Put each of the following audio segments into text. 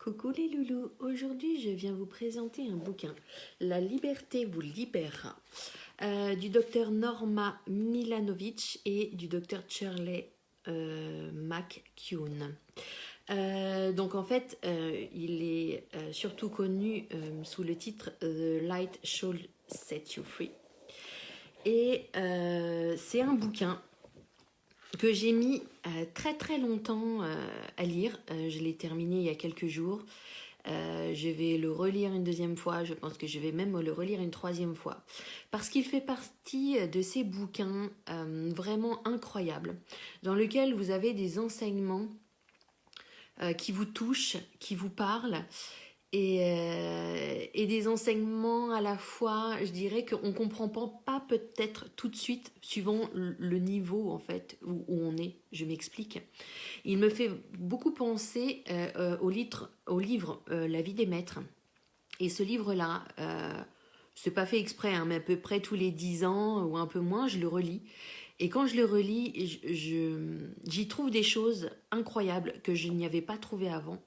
Coucou les loulous, aujourd'hui je viens vous présenter un bouquin, La liberté vous libérera, du docteur Norma Milanovic et du docteur Shirley McKeown. Donc en fait, il est surtout connu sous le titre The Light Shall Set You Free. Et c'est un bouquin que j'ai mis très très longtemps à lire. Je l'ai terminé il y a quelques jours. Je vais le relire une deuxième fois, je pense que je vais même le relire une troisième fois. Parce qu'il fait partie de ces bouquins vraiment incroyables, dans lesquels vous avez des enseignements qui vous touchent, qui vous parlent, et des enseignements à la fois, je dirais qu'on ne comprend pas peut-être tout de suite, suivant le niveau en fait où on est, je m'explique. Il me fait beaucoup penser au livre La vie des maîtres. Et ce livre-là, c'est pas fait exprès, hein, mais à peu près tous les 10 ans ou un peu moins, je le relis. Et quand je le relis, j'y trouve des choses incroyables que je n'y avais pas trouvées avant.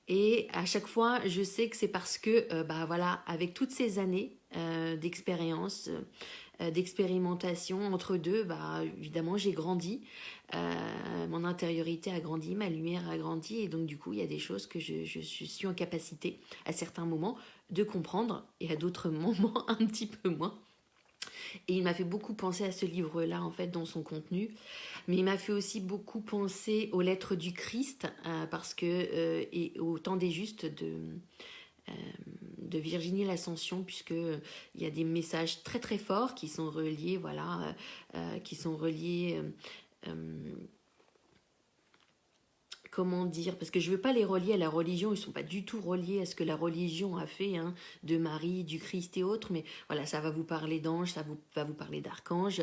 Et à chaque fois, je sais que c'est parce que, bah voilà, avec toutes ces années d'expérience, d'expérimentation entre deux, bah évidemment, j'ai grandi. Mon intériorité a grandi, ma lumière a grandi, et donc du coup, il y a des choses que je suis en capacité, à certains moments, de comprendre, et à d'autres moments, un petit peu moins. Et il m'a fait beaucoup penser à ce livre-là, en fait, dans son contenu. Mais il m'a fait aussi beaucoup penser aux lettres du Christ, parce que, et au temps des justes de Virginie l'Ascension, puisque il y a des messages très très forts qui sont reliés, voilà, qui sont reliés. Comment dire, parce que je ne veux pas les relier à la religion, ils ne sont pas du tout reliés à ce que la religion a fait, hein, de Marie, du Christ et autres, mais voilà, ça va vous parler d'anges, va vous parler d'archanges,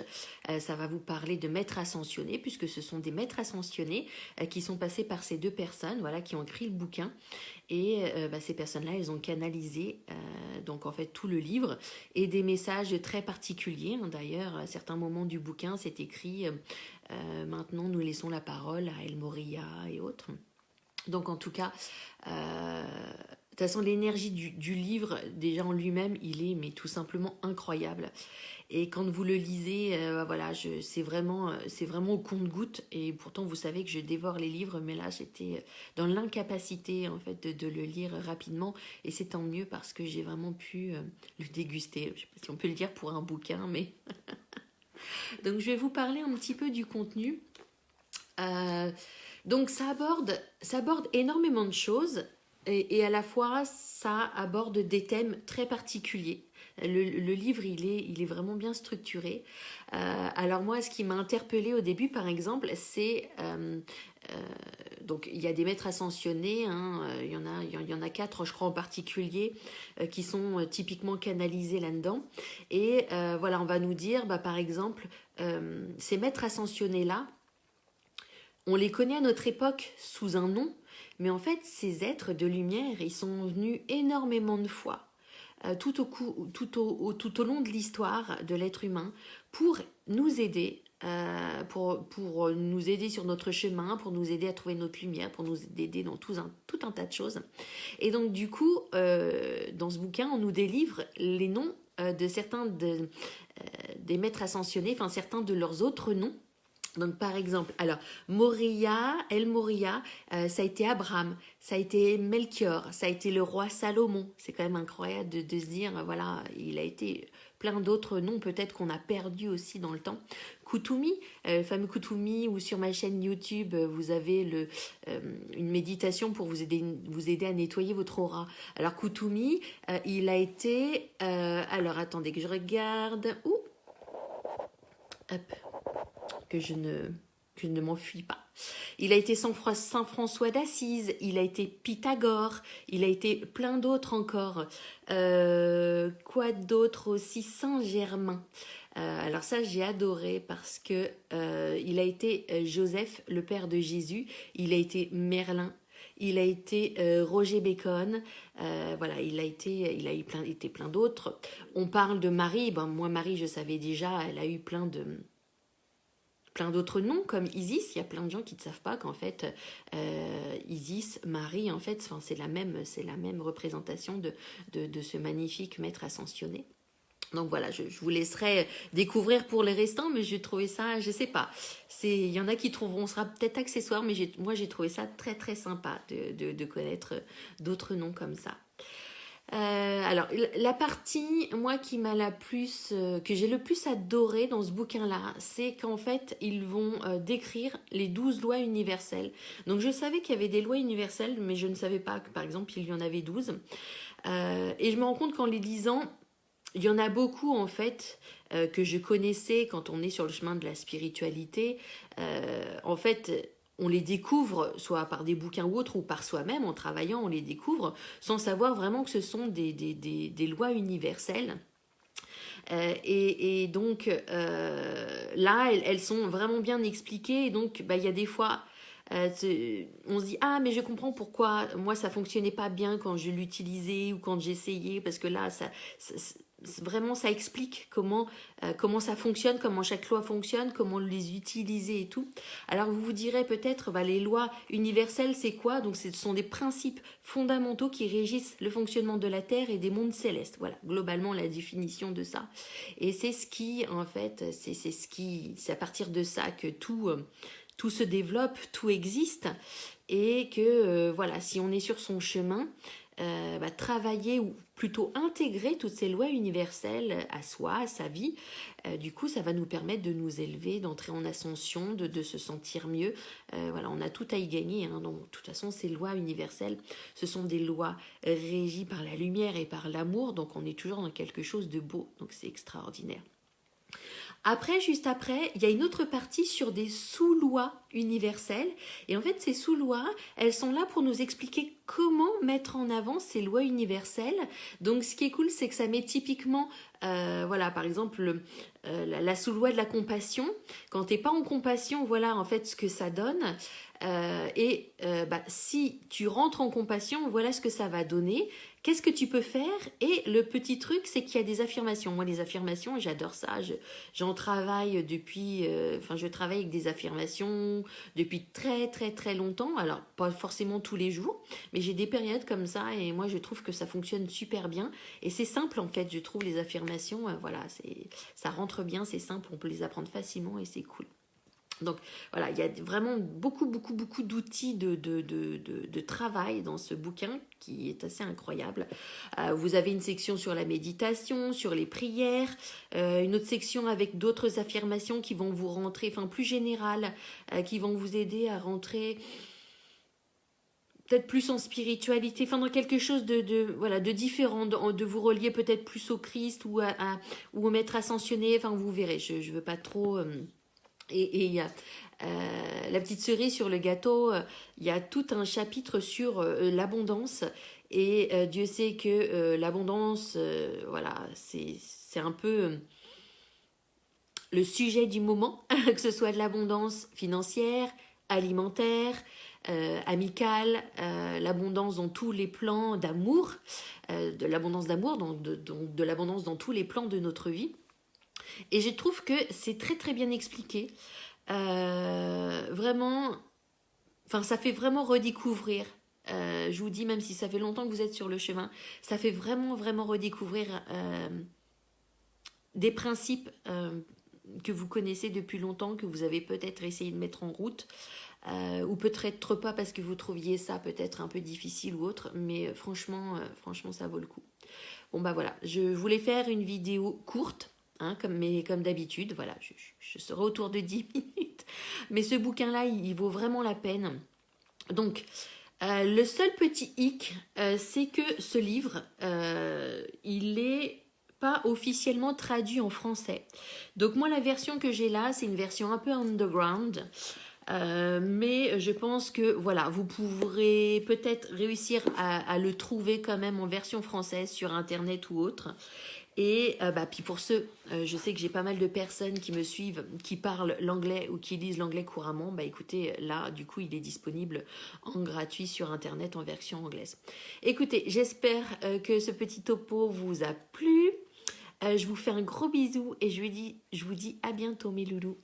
ça va vous parler de maîtres ascensionnés, puisque ce sont des maîtres ascensionnés qui sont passés par ces deux personnes, voilà, qui ont écrit le bouquin, et ces personnes-là, elles ont canalisé donc en fait tout le livre, et des messages très particuliers, hein, d'ailleurs, à certains moments du bouquin, c'est écrit maintenant nous laissons la parole à El Moria et autres. Donc en tout cas, de toute façon l'énergie du livre déjà en lui-même, il est mais tout simplement incroyable. Et quand vous le lisez, voilà, c'est vraiment au compte-gouttes. Et pourtant vous savez que je dévore les livres, mais là j'étais dans l'incapacité en fait de le lire rapidement. Et c'est tant mieux parce que j'ai vraiment pu le déguster. Je sais pas si on peut le dire pour un bouquin, mais donc je vais vous parler un petit peu du contenu. Donc ça aborde énormément de choses et à la fois ça aborde des thèmes très particuliers. Le livre il est vraiment bien structuré. Alors moi ce qui m'a interpellée au début par exemple c'est donc il y a des maîtres ascensionnés, hein, il y en a 4 je crois en particulier qui sont typiquement canalisés là-dedans. Et voilà, on va nous dire bah, par exemple ces maîtres ascensionnés là, on les connaît à notre époque sous un nom, mais en fait, ces êtres de lumière, ils sont venus énormément de fois, tout au long de l'histoire de l'être humain, pour nous aider, pour nous aider sur notre chemin, pour nous aider à trouver notre lumière, pour nous aider dans tout un tas de choses. Et donc, du coup, dans ce bouquin, on nous délivre les noms de certains des maîtres ascensionnés, enfin certains de leurs autres noms. Donc par exemple, alors Moria, El Moria, ça a été Abraham, ça a été Melchior, ça a été le roi Salomon. C'est quand même incroyable de se dire, voilà, il a été plein d'autres noms peut-être qu'on a perdu aussi dans le temps. Kutumi, le fameux Kutumi, ou sur ma chaîne YouTube, vous avez une méditation pour vous aider à nettoyer votre aura. Alors Kutumi, il a été... alors attendez que je regarde... Ouh, hop, que je ne m'enfuis pas. Il a été Saint François d'Assise, il a été Pythagore, il a été plein d'autres encore. Quoi d'autre aussi? Saint Germain. Alors ça j'ai adoré parce que il a été Joseph, le père de Jésus, il a été Merlin, il a été Roger Bacon, voilà, il a été plein d'autres. On parle de Marie, ben moi Marie je savais déjà, elle a eu plein de plein d'autres noms comme Isis. Il y a plein de gens qui ne savent pas qu'en fait Isis, Marie, en fait, c'est la même représentation de ce magnifique maître ascensionné. Donc voilà, je vous laisserai découvrir pour les restants, mais j'ai trouvé ça, je sais pas. Il y en a qui trouveront, sera peut-être accessoire, mais moi j'ai trouvé ça très très sympa de connaître d'autres noms comme ça. Alors, la partie, moi, qui m'a que j'ai le plus adoré dans ce bouquin-là, c'est qu'en fait, ils vont décrire les 12 lois universelles. Donc, je savais qu'il y avait des lois universelles, mais je ne savais pas que, par exemple, il y en avait 12. Et je me rends compte qu'en les lisant, il y en a beaucoup, en fait, que je connaissais quand on est sur le chemin de la spiritualité. En fait, on les découvre, soit par des bouquins ou autres, ou par soi-même, en travaillant, on les découvre, sans savoir vraiment que ce sont des lois universelles. Et donc, là, elles sont vraiment bien expliquées. Et donc, il y a des fois... on se dit ah mais je comprends pourquoi moi ça fonctionnait pas bien quand je l'utilisais ou quand j'essayais parce que là vraiment ça explique comment ça fonctionne, comment chaque loi fonctionne, comment les utiliser et tout. Alors vous vous direz peut-être les lois universelles c'est quoi? Donc ce sont des principes fondamentaux qui régissent le fonctionnement de la Terre et des mondes célestes. Voilà globalement la définition de ça. Et c'est ce qui en fait c'est à partir de ça que tout se développe, tout existe, et que voilà, si on est sur son chemin, travailler ou plutôt intégrer toutes ces lois universelles à soi, à sa vie, du coup ça va nous permettre de nous élever, d'entrer en ascension, de se sentir mieux. Voilà, on a tout à y gagner, hein. Donc, de toute façon ces lois universelles, ce sont des lois régies par la lumière et par l'amour, donc on est toujours dans quelque chose de beau, donc c'est extraordinaire. Après, juste après, il y a une autre partie sur des sous-lois universelles. Et en fait, ces sous-lois, elles sont là pour nous expliquer comment mettre en avant ces lois universelles. Donc, ce qui est cool, c'est que ça met typiquement, voilà, par exemple, la sous-loi de la compassion. Quand tu n'es pas en compassion, voilà en fait ce que ça donne. Si tu rentres en compassion, voilà ce que ça va donner. Qu'est-ce que tu peux faire? Et le petit truc, c'est qu'il y a des affirmations. Moi, les affirmations, j'adore ça. J'en travaille depuis... je travaille avec des affirmations depuis très, très, très longtemps. Alors, pas forcément tous les jours, mais j'ai des périodes comme ça et moi, je trouve que ça fonctionne super bien. Et c'est simple, en fait, je trouve, les affirmations. Ça rentre bien, c'est simple, on peut les apprendre facilement et c'est cool. Donc voilà, il y a vraiment beaucoup d'outils de travail dans ce bouquin qui est assez incroyable. Vous avez une section sur la méditation, sur les prières, une autre section avec d'autres affirmations qui vont vous rentrer, plus générales, qui vont vous aider à rentrer peut-être plus en spiritualité, dans quelque chose de différent, de vous relier peut-être plus au Christ ou au maître ascensionné, vous verrez, je ne veux pas trop... Et il y a la petite cerise sur le gâteau, il y a tout un chapitre sur l'abondance. Et Dieu sait que l'abondance, c'est un peu le sujet du moment, que ce soit de l'abondance financière, alimentaire, amicale, l'abondance dans tous les plans d'amour, de l'abondance d'amour, de l'abondance dans tous les plans de notre vie. Et je trouve que c'est très très bien expliqué. Vraiment, ça fait vraiment redécouvrir. Je vous dis, même si ça fait longtemps que vous êtes sur le chemin, ça fait vraiment vraiment redécouvrir des principes que vous connaissez depuis longtemps, que vous avez peut-être essayé de mettre en route, ou peut-être pas parce que vous trouviez ça peut-être un peu difficile ou autre, mais franchement ça vaut le coup. Bon voilà, je voulais faire une vidéo courte, comme d'habitude, voilà, je serai autour de 10 minutes. Mais ce bouquin-là, il vaut vraiment la peine. Donc, le seul petit hic, c'est que ce livre, il n'est pas officiellement traduit en français. Donc moi, la version que j'ai là, c'est une version un peu underground. Mais je pense que voilà, vous pourrez peut-être réussir à le trouver quand même en version française sur internet ou autre. Et puis pour ceux, je sais que j'ai pas mal de personnes qui me suivent, qui parlent l'anglais ou qui lisent l'anglais couramment. Écoutez, là, du coup, il est disponible en gratuit sur Internet en version anglaise. Écoutez, j'espère que ce petit topo vous a plu. Je vous fais un gros bisou et je vous dis à bientôt mes loulous.